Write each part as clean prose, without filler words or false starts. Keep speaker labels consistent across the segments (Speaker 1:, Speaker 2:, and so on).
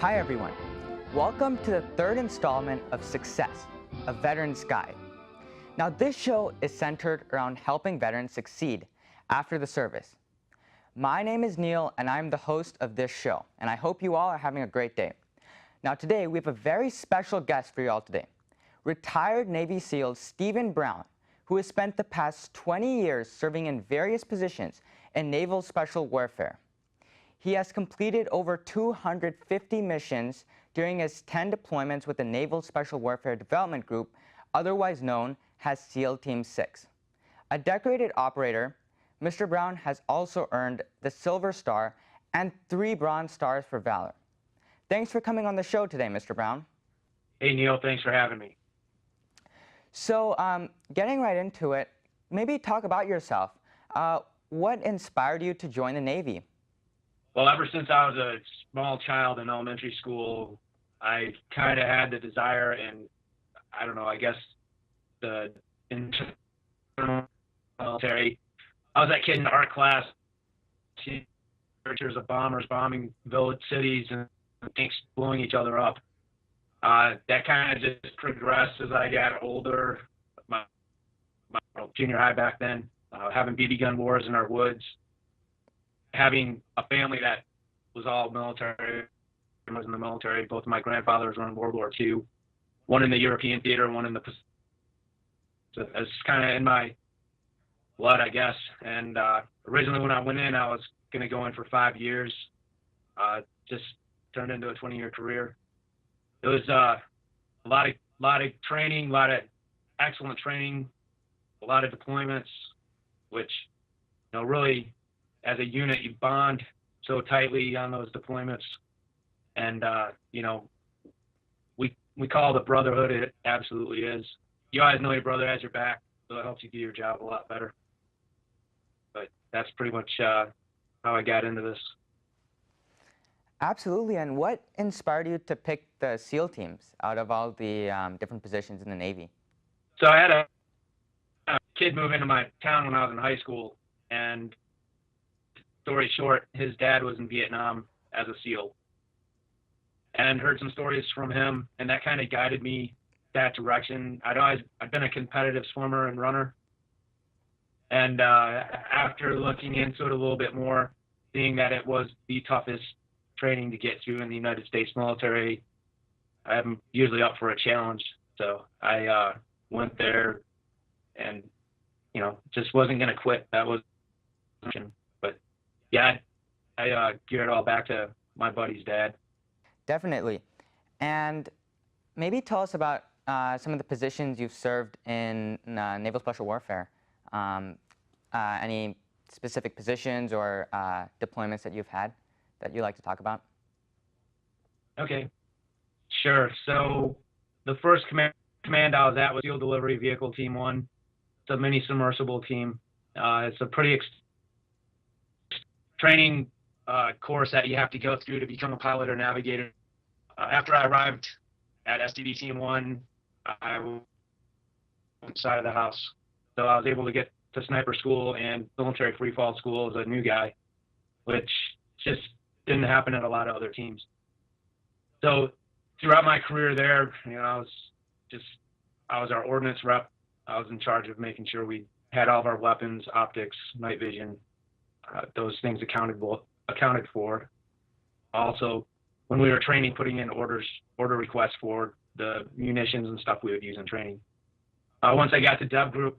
Speaker 1: Hi everyone. Welcome to the third installment of Success, a Veteran's Guide. Now this show is centered around helping veterans succeed after the service. My name is Neil and I'm the host of this show, and I hope you all are having a great day. Now today we have a very special guest for you all today. Retired Navy SEAL Stephen Brown, who has spent the past 20 years serving in various positions in naval special warfare. He has completed over 250 missions during his 10 deployments with the Naval Special Warfare Development Group, otherwise known as SEAL Team 6. A decorated operator, Mr. Brown has also earned the Silver Star and 3 Bronze Stars for Valor. Thanks for coming on the show today, Mr. Brown.
Speaker 2: Hey, Neil, thanks for having me.
Speaker 1: So, getting right into it, maybe talk about yourself. What inspired you to join the Navy?
Speaker 2: Well, ever since I was a small child in elementary school, I kind of had the desire and, I don't know, I guess the military. I was that kid in art class, pictures of bombers bombing village cities and tanks blowing each other up. That kind of just progressed as I got older. My junior high back then, having BB gun wars in our woods, having a family that was all military, was in the military. Both of my grandfathers were in World War II, one in the European theater, one in the Pacific. So it's kind of in my blood, I guess. And originally when I went in, I was going to go in for 5 years. Just turned into a 20-year career. It was a lot of training, a lot of excellent training, a lot of deployments, which, really, as a unit, you bond so tightly on those deployments. And, we call it brotherhood. It absolutely is. You always know your brother has your back, so it helps you do your job a lot better. But that's pretty much how I got into this.
Speaker 1: Absolutely. And what inspired you to pick the SEAL teams out of all the different positions in the Navy?
Speaker 2: So I had a kid move into my town when I was in high school, and story short, his dad was in Vietnam as a SEAL, and heard some stories from him, and that kind of guided me that direction. I'd been a competitive swimmer and runner, and after looking into it a little bit more, seeing that it was the toughest training to get through in the United States military, I'm usually up for a challenge, so I went there, and just wasn't going to quit. That was, but yeah, I geared it all back to my buddy's dad.
Speaker 1: Definitely. And maybe tell us about some of the positions you've served in Naval Special Warfare. Any specific positions or deployments that you've had that you'd like to talk about?
Speaker 2: Okay, sure. So the first command I was at was SEAL Delivery Vehicle Team 1. It's a mini submersible team. It's a pretty training course that you have to go through to become a pilot or navigator. After I arrived at SDV Team 1, I was inside of the house. So I was able to get to sniper school and military free fall school as a new guy, which just didn't happen at a lot of other teams. So throughout my career there, I was our ordnance rep. I was in charge of making sure we had all of our weapons, optics, night vision, those things accounted for. Also, when we were training, putting in order requests for the munitions and stuff we would use in training. Once I got to Dev Group,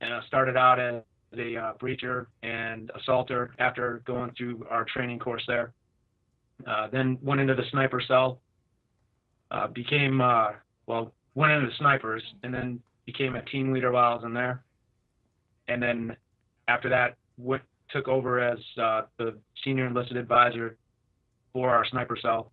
Speaker 2: and I started out as a breacher and assaulter after going through our training course there. Then went into the sniper cell, went into the snipers, and then became a team leader while I was in there. And then after that, took over as the senior enlisted advisor for our sniper cell.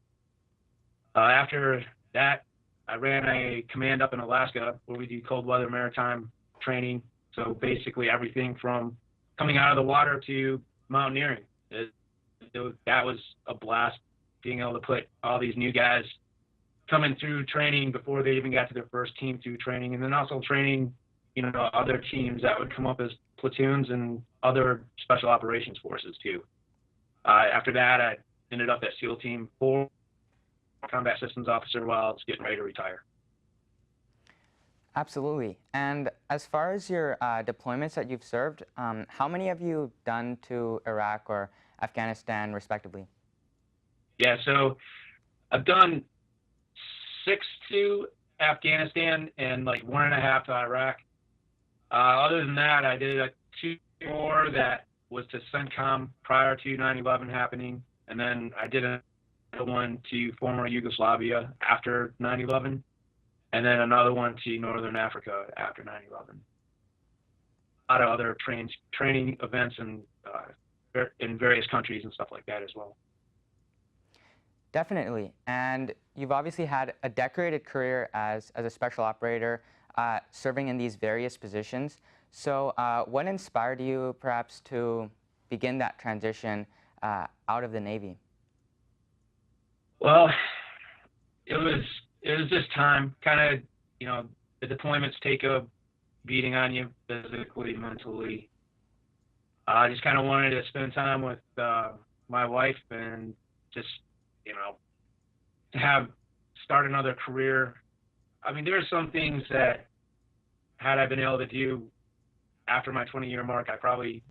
Speaker 2: After that, I ran a command up in Alaska where we do cold weather maritime training. So basically everything from coming out of the water to mountaineering. That was a blast, being able to put all these new guys coming through training before they even got to their first team through training, and then also training, other teams that would come up as platoons and other special operations forces too. After that, I ended up at SEAL Team 4, combat systems officer while I was getting ready to retire.
Speaker 1: Absolutely. And as far as your deployments that you've served, how many have you done to Iraq or Afghanistan, respectively?
Speaker 2: Yeah, so I've done 6 to Afghanistan and like 1.5 to Iraq. Other than that, I did 2 more that was to CENTCOM prior to 9/11 happening, and then I did another one to former Yugoslavia after 9/11, and then another one to Northern Africa after 9/11. A lot of other training events in various countries and stuff like that as well.
Speaker 1: Definitely. And you've obviously had a decorated career as a special operator, serving in these various positions. So what inspired you perhaps to begin that transition out of the Navy?
Speaker 2: Well, it was just time. Kind of, the deployments take a beating on you physically, mentally. I just kind of wanted to spend time with my wife and just, to start another career. I mean, there are some things that had I been able to do after my 20-year mark, I probably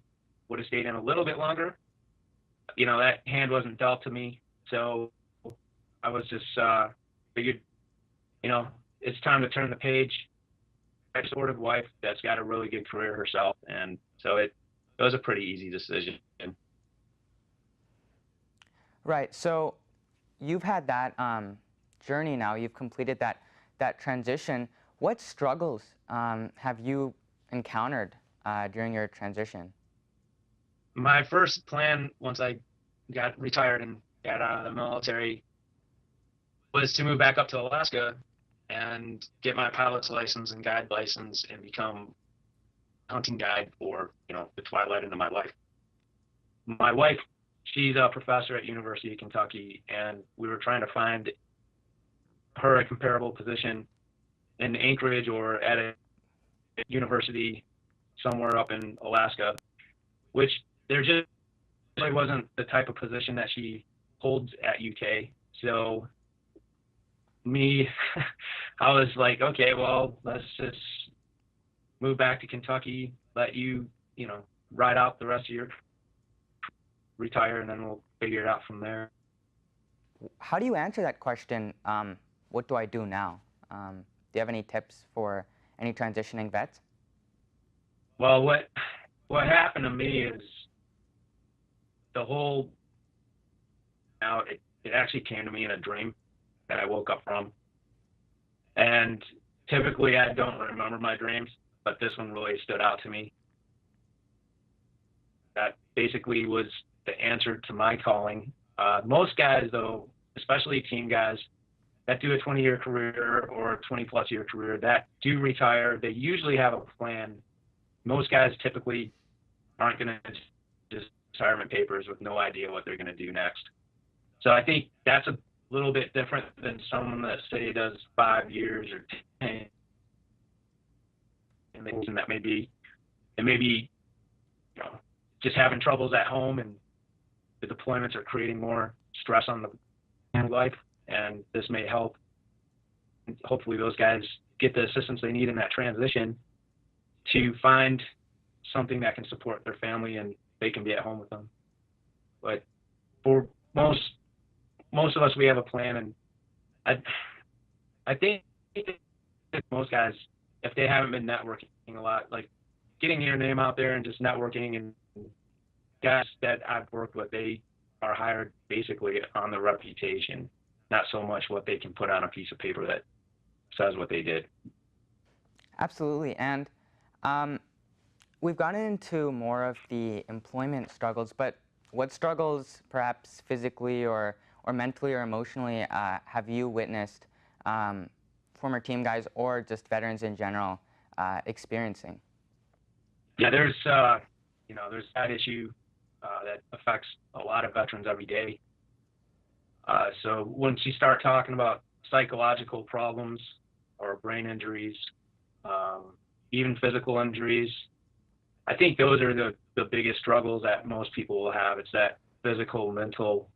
Speaker 2: would have stayed in a little bit longer. That hand wasn't dealt to me, so I was just figured, it's time to turn the page. I have a supportive wife that's got a really good career herself, and so it was a pretty easy decision.
Speaker 1: Right. So you've had that journey now. You've completed that transition. What struggles have you encountered during your transition?
Speaker 2: My first plan once I got retired and got out of the military was to move back up to Alaska and get my pilot's license and guide license and become a hunting guide for, the twilight into my life. My wife, she's a professor at University of Kentucky, and we were trying to find her a comparable position in Anchorage or at a university somewhere up in Alaska, which there just really wasn't the type of position that she holds at UK. So me, I was like, okay, well, let's just move back to Kentucky, let you, ride out the rest of your retire, and then we'll figure it out from there.
Speaker 1: How do you answer that question? What do I do now? Do you have any tips for any transitioning vets?
Speaker 2: Well, what happened to me is it actually came to me in a dream that I woke up from. And typically I don't remember my dreams, but this one really stood out to me. That basically was the answer to my calling. Most guys, though, especially team guys that do a 20-year career or a 20-plus-year career that do retire, they usually have a plan. Most guys typically aren't going to just retirement papers with no idea what they're going to do next. So I think that's a little bit different than someone that, say, does 5 years or 10, and that may be just having troubles at home, and the deployments are creating more stress on the family life, and this may help. Hopefully those guys get the assistance they need in that transition to find something that can support their family and they can be at home with them. But for most of us, we have a plan, and I think most guys, if they haven't been networking a lot, like getting your name out there and just networking, and guys that I've worked with, they are hired basically on the reputation, not so much what they can put on a piece of paper that says what they did.
Speaker 1: Absolutely. And we've gotten into more of the employment struggles, but what struggles, perhaps physically or mentally or emotionally, have you witnessed former team guys or just veterans in general experiencing?
Speaker 2: Yeah, there's that issue that affects a lot of veterans every day. So once you start talking about psychological problems or brain injuries, even physical injuries, I think those are the biggest struggles that most people will have. It's that physical, mental.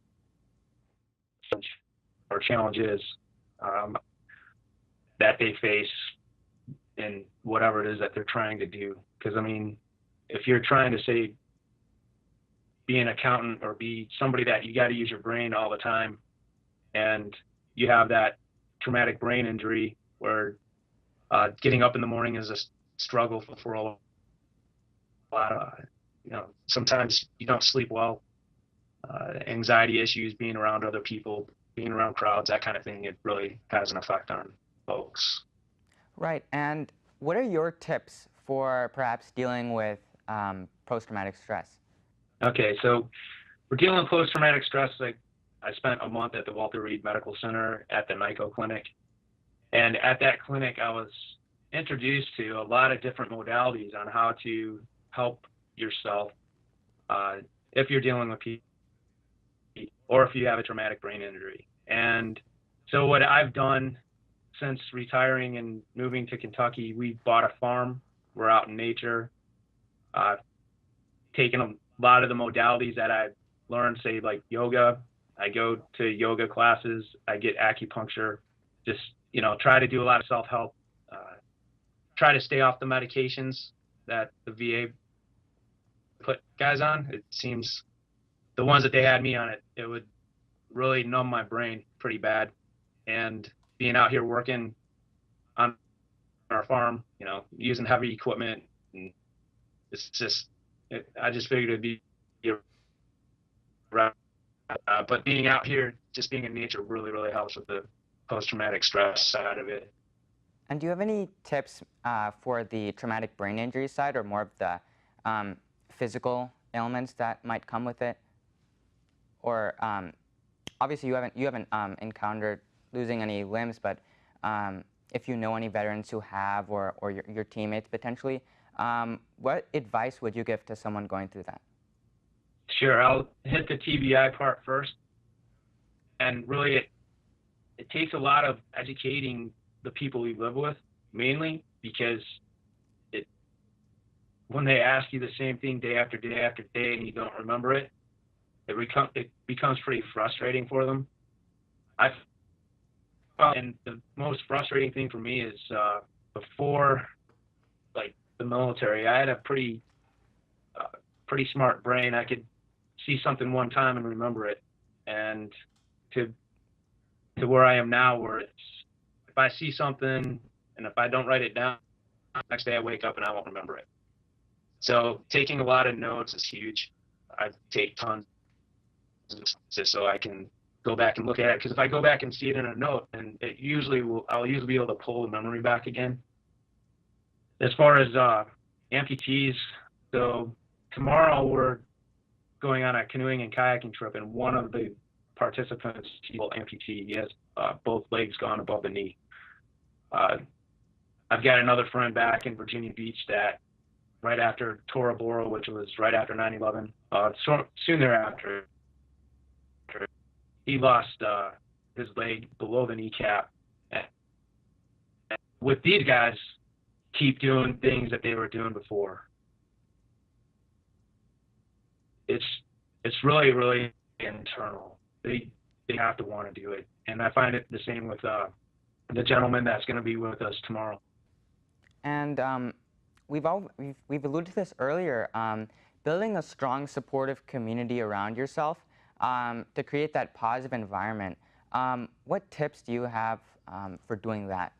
Speaker 2: or challenges that they face in whatever it is that they're trying to do. Because I mean, if you're trying to say be an accountant or be somebody that you got to use your brain all the time, and you have that traumatic brain injury where getting up in the morning is a struggle for a lot of, sometimes you don't sleep well, anxiety issues, being around other people, being around crowds, that kind of thing, it really has an effect on folks.
Speaker 1: Right. And what are your tips for perhaps dealing with post-traumatic stress?
Speaker 2: Okay, so for dealing with post-traumatic stress, like I spent a month at the Walter Reed Medical Center at the NICO clinic. And at that clinic, I was introduced to a lot of different modalities on how to help yourself if you're dealing with PTSD or if you have a traumatic brain injury. And so what I've done since retiring and moving to Kentucky, we bought a farm. We're out in nature. I've taken a lot of the modalities that I've learned, say like yoga. I go to yoga classes. I get acupuncture. Just, try to do a lot of self-help. Try to stay off the medications that the VA put guys on. It seems the ones that they had me on, it would really numb my brain pretty bad. And being out here working on our farm, using heavy equipment, and it's just, I just figured it'd be right. But being out here, just being in nature really, really helps with the post-traumatic stress side of it.
Speaker 1: And do you have any tips for the traumatic brain injury side, or more of the physical ailments that might come with it? Or obviously you haven't encountered losing any limbs, but if you know any veterans who have, or your teammates potentially, what advice would you give to someone going through that?
Speaker 2: Sure, I'll hit the TBI part first. And really, it takes a lot of educating the people we live with, mainly because when they ask you the same thing day after day after day and you don't remember it, it becomes pretty frustrating for them. And the most frustrating thing for me is before, like, the military, I had a pretty smart brain. I could see something one time and remember it, and to where I am now, where it's, if I see something and if I don't write it down, next day I wake up and I won't remember it. So taking a lot of notes is huge. I take tons just so I can go back and look at it, because if I go back and see it in a note, and I'll usually be able to pull the memory back again. As far as amputees, so tomorrow we're going on a canoeing and kayaking trip, and one of the participants, he's an amputee. He has both legs gone above the knee. I've got another friend back in Virginia Beach that right after Tora Bora, which was right after 9/11, soon thereafter, he lost his leg below the kneecap. And with these guys, keep doing things that they were doing before. It's really, really internal. They have to want to do it, and I find it the same with the gentleman that's going to be with us tomorrow.
Speaker 1: And we've alluded to this earlier. Building a strong, supportive community around yourself to create that positive environment. What tips do you have for doing that?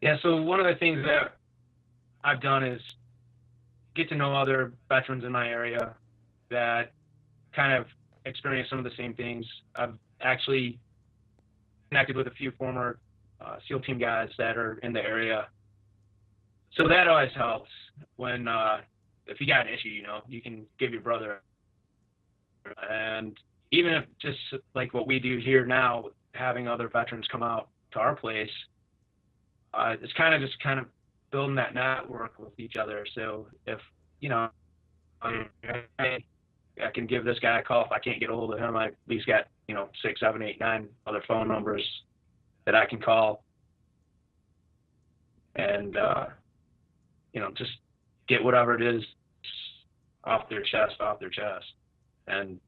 Speaker 2: Yeah, so one of the things that I've done is get to know other veterans in my area that kind of experience some of the same things. I've actually connected with a few former SEAL team guys that are in the area. So that always helps when, if you got an issue, you can give your brother. And even if just like what we do here now, having other veterans come out to our place, it's kind of building that network with each other. So if, I can give this guy a call. If I can't get a hold of him, I at least got, 6, 7, 8, 9 other phone numbers that I can call. And, just get whatever it is off their chest. And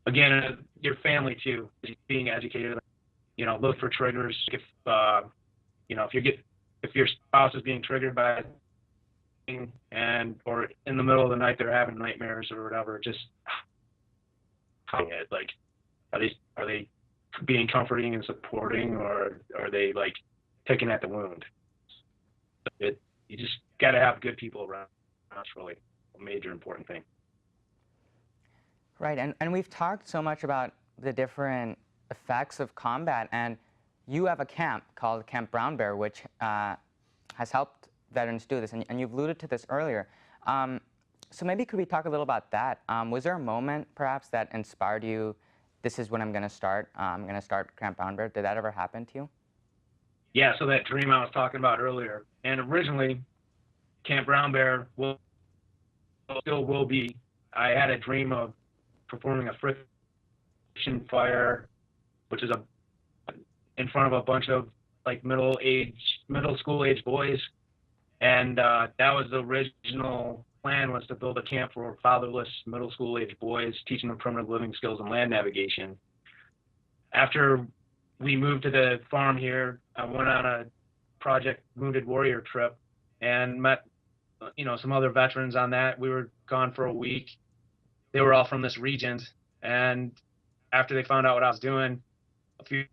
Speaker 2: again, your family too, being educated. look for triggers. If if your spouse is being triggered by or in the middle of the night they're having nightmares or whatever, just like, are they being comforting and supporting, or are they like picking at the wound? You just got to have good people around. That's really a major important thing.
Speaker 1: Right, and we've talked so much about the different effects of combat, and you have a camp called Camp Brown Bear, which has helped veterans do this, and you've alluded to this earlier. So maybe could we talk a little about that? Was there a moment, perhaps, that inspired you, this is when I'm going to start, Camp Brown Bear? Did that ever happen to you?
Speaker 2: Yeah, so that dream I was talking about earlier, and originally, Camp Brown Bear still will be, I had a dream of performing a friction fire, which is in front of a bunch of like middle school age boys, and that was the original plan, was to build a camp for fatherless middle school age boys, teaching them primitive living skills and land navigation. After we moved to the farm here, I went on a Project Wounded Warrior trip and met some other veterans on that. We were gone for a week. They were all from this region, and after they found out what I was doing, a few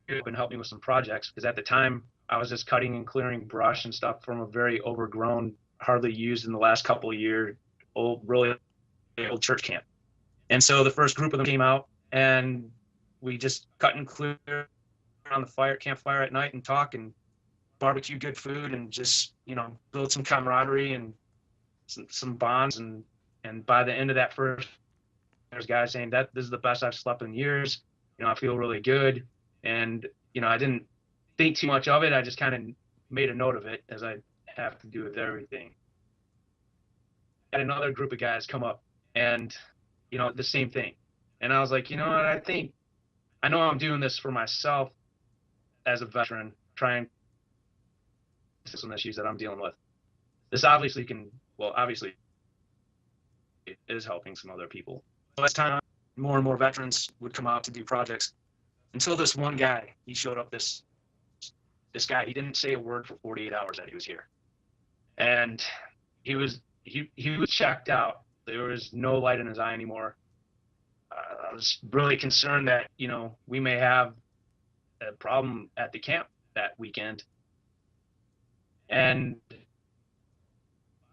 Speaker 2: have been helping with some projects, because at the time I was just cutting and clearing brush and stuff from a very overgrown, hardly used in the last couple of years, really old church camp. And so the first group of them came out, and we just cut and clear around the campfire at night and talk and barbecue good food and just build some camaraderie and some bonds. And by the end of that first, there's guys saying that this is the best I've slept in years. I feel really good. And I didn't think too much of it. I just kind of made a note of it, as I have to do with everything. Had another group of guys come up and the same thing. And I was like, I know I'm doing this for myself as a veteran, trying some issues that I'm dealing with. This obviously it is helping some other people. So as time, more and more veterans would come out to do projects, until this one guy, he showed up. This guy, he didn't say a word for 48 hours that he was here, and he was checked out. There was no light in his eye anymore. I was really concerned that we may have a problem at the camp that weekend. And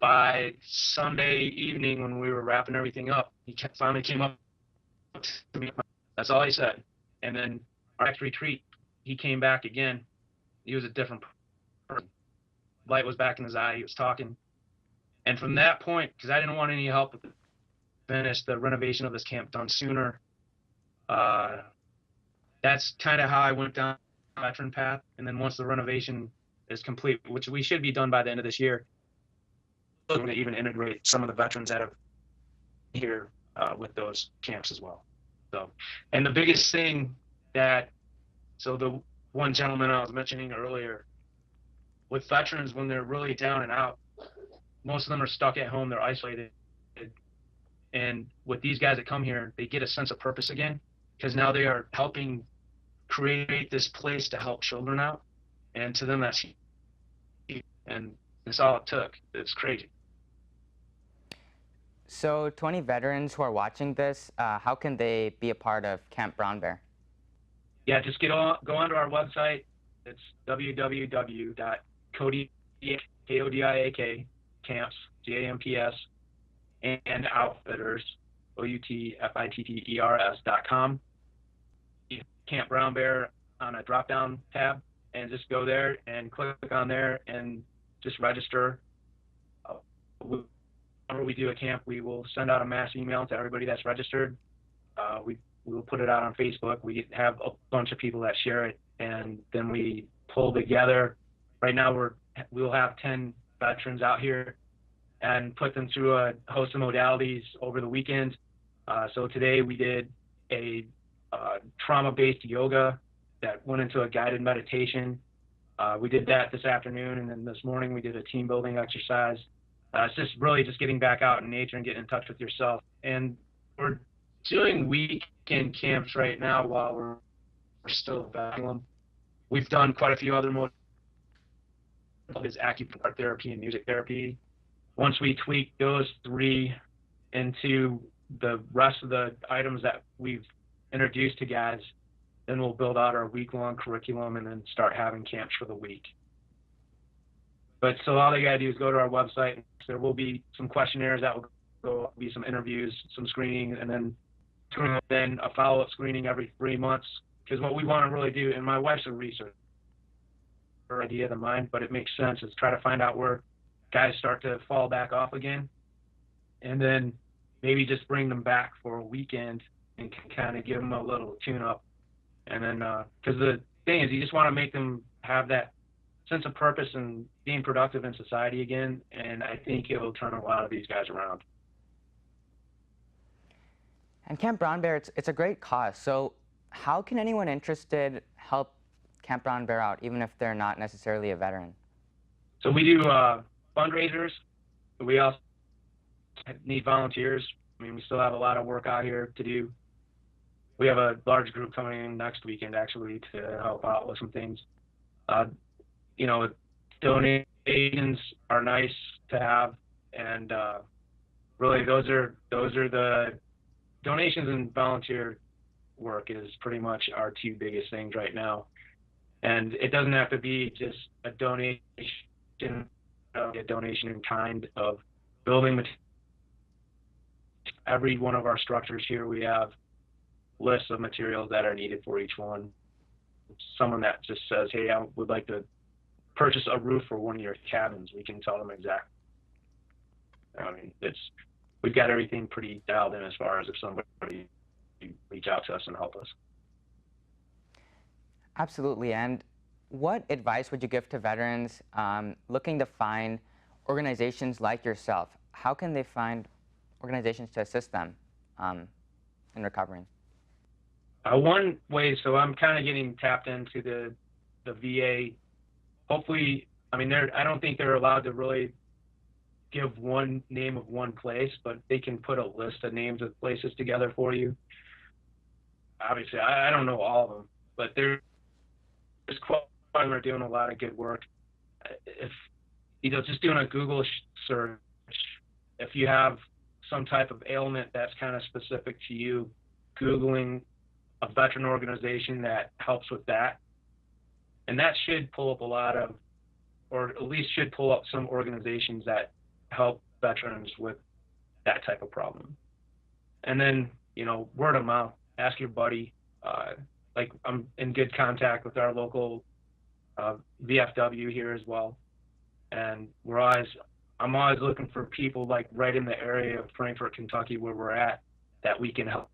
Speaker 2: by Sunday evening, when we were wrapping everything up, he finally came up to me. That's all he said. And then our next retreat, he came back again. He was a different person. Light was back in his eye. He was talking. And from that point, because I didn't want any help with finish the renovation of this camp done sooner, that's kind of how I went down the veteran path. And then once the renovation is complete, which we should be done by the end of this year, we're going to even integrate some of the veterans that have here with those camps as well. So, and the biggest thing so the one gentleman I was mentioning earlier, with veterans, when they're really down and out, most of them are stuck at home, they're isolated. And with these guys that come here, they get a sense of purpose again, because now they are helping create this place to help children out. And to them, that's huge. And that's all it took. It's crazy.
Speaker 1: So to any veterans who are watching this, how can they be a part of Camp Brown Bear?
Speaker 2: Yeah, just go onto our website. It's www.kodiak, camps, GAMPS, and outfitters, OUTFITTERS.com. Camp Brown Bear on a drop-down tab, and just go there and click on there and just register. Whenever we do a camp, we will send out a mass email to everybody that's registered. We will put it out on Facebook. We have a bunch of people that share it, and then we pull together. Right now, we'll have 10 veterans out here and put them through a host of modalities over the weekend. So today we did a trauma-based yoga that went into a guided meditation. We did that this afternoon, and then this morning we did a team building exercise. It's just really just getting back out in nature and getting in touch with yourself. And we're doing weekend camps right now while we're still battling them. We've done quite a few other modalities, acupuncture therapy and music therapy. Once we tweak those three into the rest of the items that we've introduced to guys, then we'll build out our week-long curriculum and then start having camps for the week. But so all they got to do is go to our website. There will be some questionnaires that will go, be some interviews, some screening, and then a follow-up screening every 3 months. Because what we want to really do, and my wife's a researcher, her idea than mine, but it makes sense, is try to find out where guys start to fall back off again, and then maybe just bring them back for a weekend and kind of give them a little tune-up. And then, because the thing is, you just want to make them have that sense of purpose and being productive in society again, and I think it'll turn a lot of these guys around.
Speaker 1: And Camp Brown Bear, it's a great cause. So how can anyone interested help Camp Brown Bear out, even if they're not necessarily a veteran?
Speaker 2: So we do fundraisers. We also need volunteers. I mean, we still have a lot of work out here to do. We have a large group coming in next weekend, actually, to help out with some things. You know, donations are nice to have, and really those are the donations, and volunteer work is pretty much our two biggest things right now. And it doesn't have to be just a donation, a donation in kind of building materials. Every one of our structures here, we have lists of materials that are needed for each one. Someone that just says, hey, I would like to purchase a roof for one of your cabins, we can tell them exactly. I mean, we've got everything pretty dialed in as far as if somebody reach out to us and help us.
Speaker 1: Absolutely. And what advice would you give to veterans looking to find organizations like yourself? How can they find organizations to assist them in recovering?
Speaker 2: One way, so I'm kind of getting tapped into the VA. Hopefully, I mean, I don't think they're allowed to really give one name of one place, but they can put a list of names of places together for you. Obviously, I don't know all of them, but there's quite a few are doing a lot of good work. If just doing a Google search, if you have some type of ailment that's kind of specific to you, Googling a veteran organization that helps with that, and that should pull up a lot of, or at least should pull up some organizations that help veterans with that type of problem. And then, word of mouth, ask your buddy. Like, I'm in good contact with our local VFW here as well, and I'm always looking for people like right in the area of Frankfort, Kentucky, where we're at, that we can help.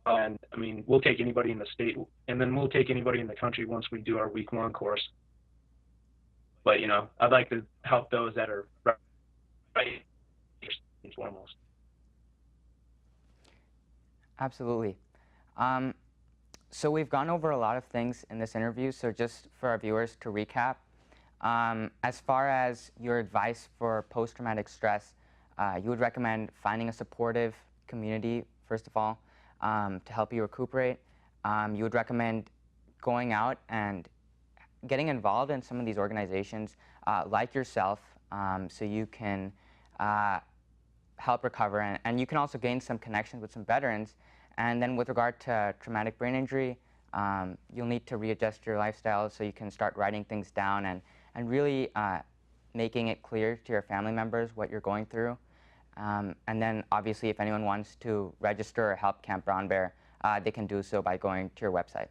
Speaker 2: And I mean, we'll take anybody in the state, and then we'll take anybody in the country once we do our week-long course. But I'd like to help those that are right and foremost.
Speaker 1: Absolutely. So we've gone over a lot of things in this interview, so just for our viewers to recap, as far as your advice for post-traumatic stress, you would recommend finding a supportive community, first of all, to help you recuperate. You would recommend going out and getting involved in some of these organizations like yourself, so you can help recover, and you can also gain some connections with some veterans. And then with regard to traumatic brain injury, you'll need to readjust your lifestyle so you can start writing things down and really making it clear to your family members what you're going through. And then obviously if anyone wants to register or help Camp Brown Bear, they can do so by going to your website.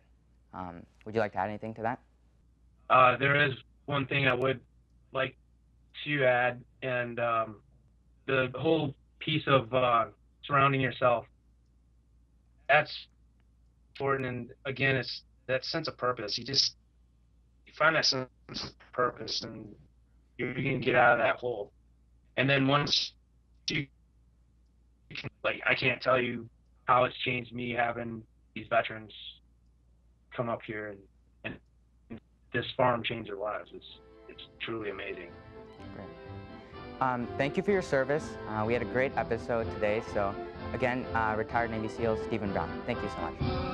Speaker 1: Would you like to add anything to that?
Speaker 2: There is one thing I would like to add, and the whole piece of surrounding yourself, that's important. And again, it's that sense of purpose. You find that sense of purpose, and you can get out of that hole. And then once you can, I can't tell you how it's changed me having these veterans come up here and this farm change their lives. It's truly amazing.
Speaker 1: Great. Thank you for your service. We had a great episode today. So again, retired Navy SEAL Stephen Brown. Thank you so much.